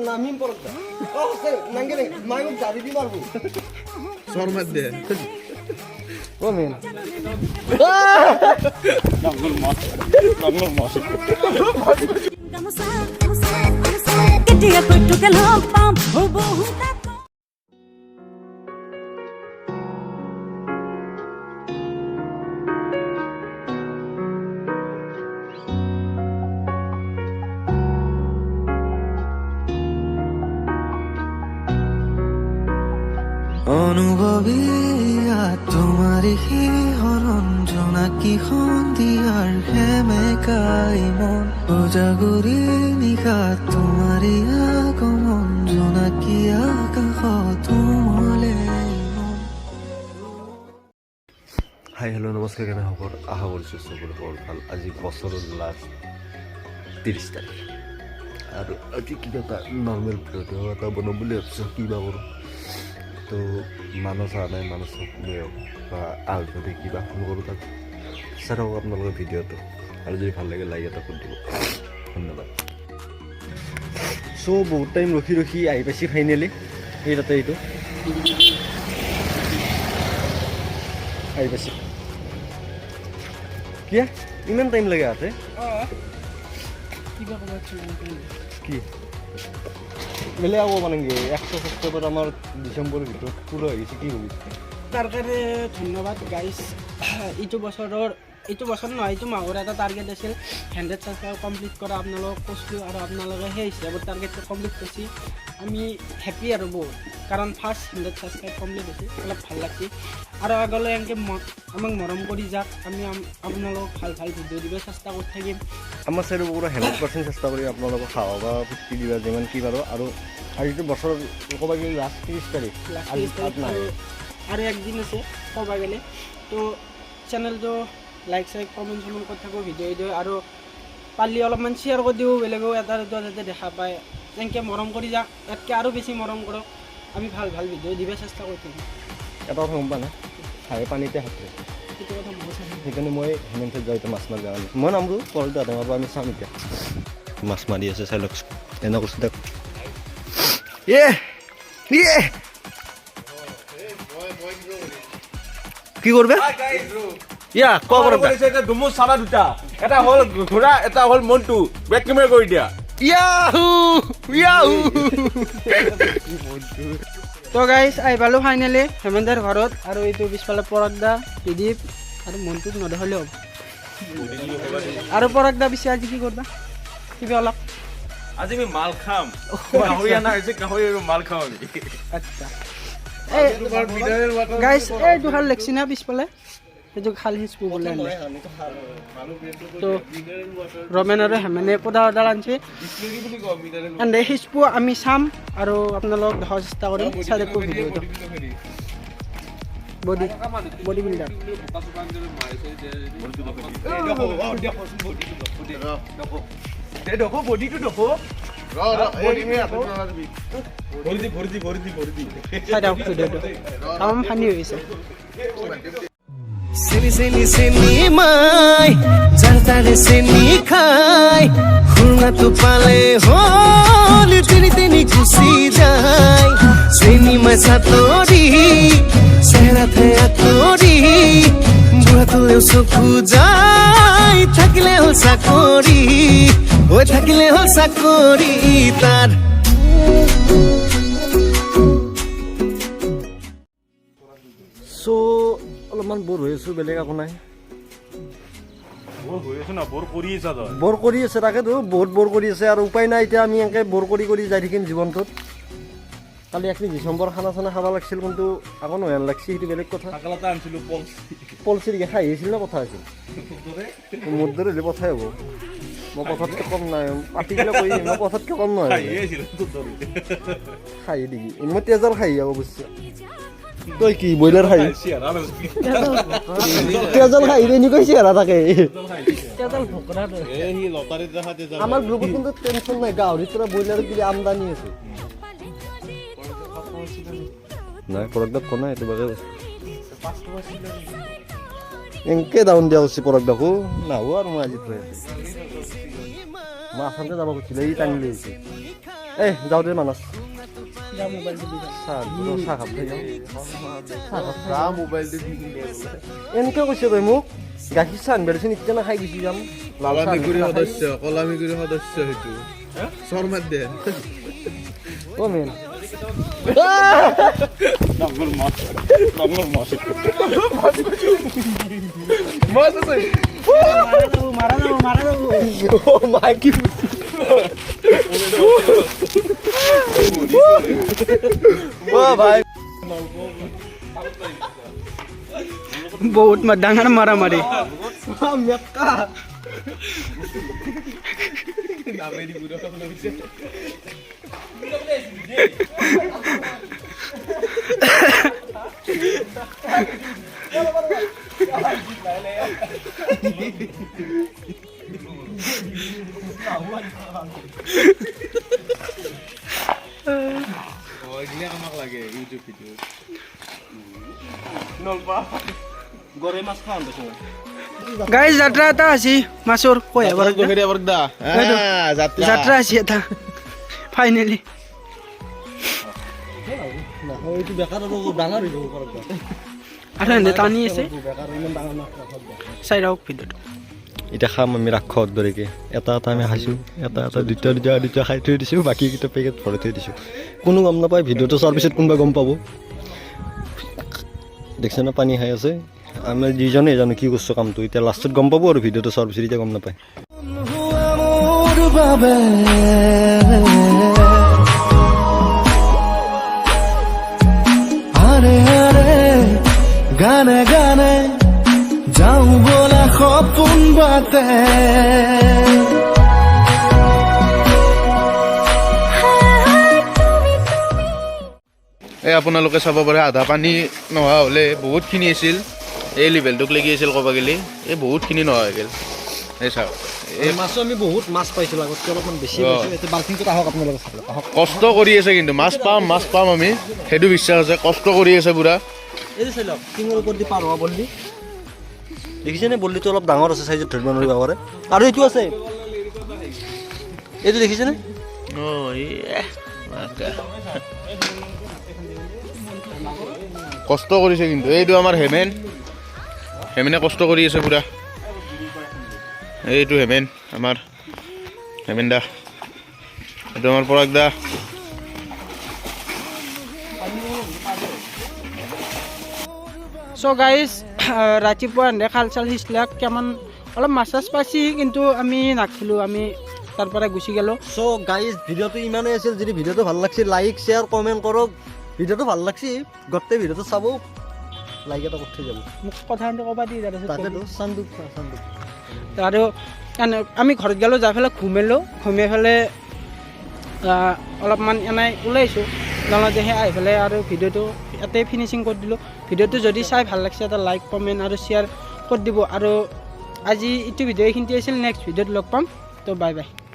নামিম পড়ত নাঙ্গে মাইক জারি দি মারবো সর মার দে ও মেন জঙ্গল মাছ কেটিয়া কইটুকে লগ পাম বহু অনুভবী তোমারি হরণ জোনাকি সন্ধিয়াৰ সেমেকাই মন উজাগৰি নিশা তোমাৰি আগমন জোনাকি আকাশত উমলে মন। হাই হেল্ল' নমস্কাৰ, কেনে খবৰ? আশা কৰিছোঁ চবৰে খবৰ ভাল। আজি বছৰৰ লাষ্ট 30 তাৰিখ আৰু আজি কিবা এটা নৰ্মেল ভিডিঅ' এটা বনাম বুলি ভাবিছোঁ। কিবা কৰোঁ তো মানুহ চোৱা নাই, মানুহ চাওক বা যদি কিবা ফোন কৰোঁ তাক চাই থাকক আপোনালোকে ভিডিঅ'টো, আৰু যদি ভাল লাগে লাইক এটা কৰি দিব। ধন্যবাদ। চ' বহুত টাইম ৰখি ৰখি আহি পাইছে ফাইনেলি। এই তাতে এইটো আহি পাইছে। কিয় ইমান টাইম লাগে আহোঁতে? কি বেলেগ আকৌ মানে কি 100 সাবস্ক্রাইবার আমার ডিসেম্বরের ভিতৰত পুৰো হৈ গৈছে। কি ভাবিছে তাৰ কাৰণে ধন্যবাদ গাইজ। এইটো বছৰ নহয়, এইটো মাহৰ এটা টাৰ্গেট আছিল 100 সাবস্ক্ৰাইব কমপ্লিট কৰা। আপোনালোকক কৈছিলোঁ আৰু আপোনালোকে সেই হিচাপত টাৰ্গেটটো কমপ্লিট কৰিছে। আমি হেপ্পী আৰু বহুত, কাৰণ ফাৰ্ষ্ট 100 সাবস্ক্ৰাইব কমপ্লিট হৈছে, অলপ ভাল লাগছে। আৰু আগলৈ এনেকৈ আমাক মৰম কৰি যাওক। আমি আপোনালোকক ভাল ভাল ভিডিঅ' দিব চেষ্টা কৰি থাকিম। আমাৰ চাইডৰ পৰা 100% চেষ্টা কৰি আপোনালোকক খাওয়া বা ফুৰ্তি দিবা যিমান কি পাৰোঁ। আৰু আজিতো বছৰৰ ক'ব গ'লে লাষ্ট 30 তাৰিখ আৰু একদিন আছে ক'ব গ'লে। তো চেনেলটো লাইক চাইক কমেণ্ট চমেণ্ট কৰি থাকোঁ, ভিডিঅ' আৰু পাৰিলে অলপমান শ্বেয়াৰ কৰি দিওঁ, বেলেগেও এটা দুটা যাতে দেখা পায়। এনেকৈ মৰম কৰি যাওক, ইয়াতকৈ আৰু বেছি মৰম কৰক। আমি ভাল ভাল ভিডিঅ' দিব চেষ্টা কৰি থাকিম। এটা কথা গম পা নাই, হাই পানীতে হাতে সেইটো কথা মই সেইকাৰণে মই হেমেন্থত যাওঁ এতিয়া মাছ মাৰিব যাওঁ। মই নামটো কলটো আধাৰ পৰা আমি চাম এতিয়া। মাছ মাৰি আছে চাই লওক, এনে কৈছোঁ তাক কি কৰবে ইয়া ধুমু চাবা দুটা, এটা হ'ল ঘোঁৰা, এটা হ'ল মন্টু। বেক কেমেৰা কৰি দিয়া। তো গাইজ আহি পালোঁ ফাইনেলি হেমেন্দাৰ ঘৰত। আৰু এইটো পিছফালে পৰাগদা, ত্ৰিদীপ আৰু মন্টুক নেদেখালেও হ'ব। আৰু পৰাগদা পিছে আজি কি কৰিবা? কিবা অলপ আজি আমি মাল খাম। গাহৰি অনা হৈছে, গাহৰি আৰু মাল খাম আমি। আচ্ছা গাইজ এইটো খাল লেগছি না পিছফালে, সেইটো খাল সিঁচবো বোলে। তো ৰমেন আৰু হেমেনে কোদাল আনছে, এনে সিঁচবো আমি চাম আৰু আপোনালোকক দেখাব চেষ্টা কৰিম। চাই দেখো ভিডিঅ'টো। বডি বিল্ডাৰ তামাম ফানি হৈ গৈছে। চেনি চেনি চেনি মাই যাৰ তাৰে চেনি খাই খুৰ্মাটো পালে হ'ল তিনি তিনি গুচি যায়। চেনি মাই চাতৰি চেহেৰাতে আঁতৰি বুঢ়াটোলেও চকু যায়। থাকিলে হ'ল চাকৰি, হৈ থাকিলে হ'ল চাকৰি তাৰ। চ' অলপমান বৰ হৈ আছোঁ, বেলেগ একো নাই। বৰ কৰি আছে তাকেতো, বহুত বৰ কৰি আছে আৰু উপায় নাই। এতিয়া আমি এনেকৈ বৰ কৰি কৰি যাই থাকিম জীৱনটোত। কালি 1 ডিচেম্বৰ খানা চানা খাব লাগিছিল, কিন্তু আকৌ নহয় লাগছি, সেইটো বেলেগ কথা। পলচিৰ খাই আহিছিল ন, কথা আছিল মোৰ দৰে হ'লে কথাই হ'ব। মই কথাতকৈ কম নাই, পাতিবিলাক কৈ মই কথাতকৈ কম নহয়। খাই নেকি? মই তেজৰ খাই যাব বুজিছে। তই কি ব্ৰইলাৰ খাই তেজল খাই এনেকৈ চেহেৰা থাকে। আমাৰ গ্ৰুপত কিন্তু টেনশ্যন নাই, গাহৰিৰ পৰা ব্ৰইলাৰ কিবা আমদানি আছে। নাই প্ৰডাক্টত কোৱা নাই, এইটো বাগে এনেকৈ ডাউন দিয়া উচিত পৰক দেখো নাহো আৰু মই আজি থৈ মই আসামতে যাব খুজিছিলে ই টানি লৈ আহিছে এই যাওঁ দে মানস যাওঁ মোবাইলটো দি যাওঁ। চাহ খাব থৈ যাওঁ মোবাইলটো এনেকৈ কৈছে তই মোক গাখীৰ চাহ আনিব দিছে এতিয়া নাখাই গুচি যাম কলা মেকুৰী সদস্য সেইটো শৰ্মাত দে অ' মেন মাৰা যাব ভাই বহুত ডাঙৰ মাৰামাৰি মেকা গাইজ যাত্ৰা এটা আছে মাছৰ কৈ যাত্ৰা আছে এটা ফাইনেলি এইটো বেকাৰ ডাঙৰ হৈ যাব পৰক আৰু এনে টানি আছে চাই ৰাখক ভিডিঅ'টো এতিয়া খাম আমি ৰাক্ষস দৰেকে এটা আমি খাইছোঁ এটা দুটা খাই থৈ দিছোঁ বাকীকেইটা পেকেট ভৰাই থৈ দিছোঁ কোনো গম নাপায় ভিডিঅ'টো চোৱাৰ পিছত কোনোবা গম পাব দেখিছে না পানী খাই আছে আমি দুইজনে জানো কি কৰিছোঁ কামটো এতিয়া লাষ্টত গম পাব আৰু ভিডিঅ'টো চোৱাৰ পিছত এতিয়া গম নাপায় গানে গানে যাওঁ বোলা সপোন বাটে এই আপোনালোকে চাব পাৰে আধা পানী নোহোৱা হ'লে বহুতখিনি আছিল এই লেভেলটোক লাগি আছিল ক'ব গ'লে এই বহুতখিনি নোহোৱা হৈ গ'ল এই চাওক এই মাছো আমি বহুত মাছ পাইছিলোঁ আগতকৈ অলপমান বেছি পাইছোঁ এতিয়া বাল্টিংটোত আহক আপোনালোকে চাব আহক কষ্ট কৰি আছে কিন্তু মাছ পাম আমি সেইটো বিশ্বাস আছে কষ্ট কৰি আছে পুৰা এই চাই লওক টিঙৰ ওপৰত দি পাৰ হোৱা বল্লি দেখিছেনে বল্লিটো অলপ ডাঙৰ আছে চাইজত ধৰিব নোৱাৰিব পাৰে আৰু এইটো আছে এইটো দেখিছেনে কষ্ট কৰিছে কিন্তু এইটো আমাৰ হেমেনে কষ্ট কৰি আছে পুৰা এইটো আমাৰ হেমেন দা এইটো আমাৰ পৰাগ দা চ' গাইজ ৰাতিপুৱা এনে খাল চাল সিঁচলাক কেমান অলপ মাছ চাছ পাইছি কিন্তু আমি নাখিলোঁ আমি তাৰ পৰা গুচি গ'লোঁ চ' গাইজ ভিডিঅ'টো ইমানেই আছিল যদি ভিডিঅ'টো ভাল লাগছে লাইক শ্বেয়াৰ কমেণ্ট কৰক ভিডিঅ'টো ভাল লাগছে গোটেই ভিডিঅ'টো চাব লাইক এটা কৰি থৈ যাব মোক কথা ক'বা দি তাতেতো চান্দুক আৰু আমি ঘৰত গ'লোঁ যাই পেলাই ঘুমিলোঁ ঘুমাই পেলাই অলপমান এনেই ওলাইছোঁ নলতেহে আহি পেলাই আৰু ভিডিঅ'টো ইয়াতে ফিনিচিং কৰি দিলোঁ ভিডিঅ'টো যদি চাই ভাল লাগিছে এটা লাইক কমেণ্ট আৰু শ্বেয়াৰ কৰি দিব আৰু আজি এইটো ভিডিঅ' এইখিনিতে আছিল নেক্সট ভিডিঅ'ত লগ পাম তো বাই বাই